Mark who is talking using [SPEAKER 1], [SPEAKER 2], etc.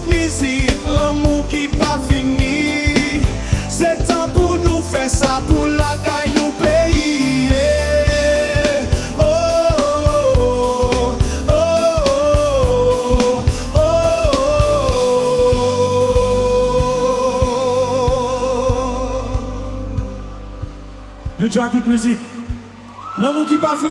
[SPEAKER 1] l'hypocrisie, l'amour qui pas fini. C'est temps pour nous faire ça pour la caille nous pays. Oh, oh, oh, oh, oh.
[SPEAKER 2] Le Jack toute musique. L'amour qui pas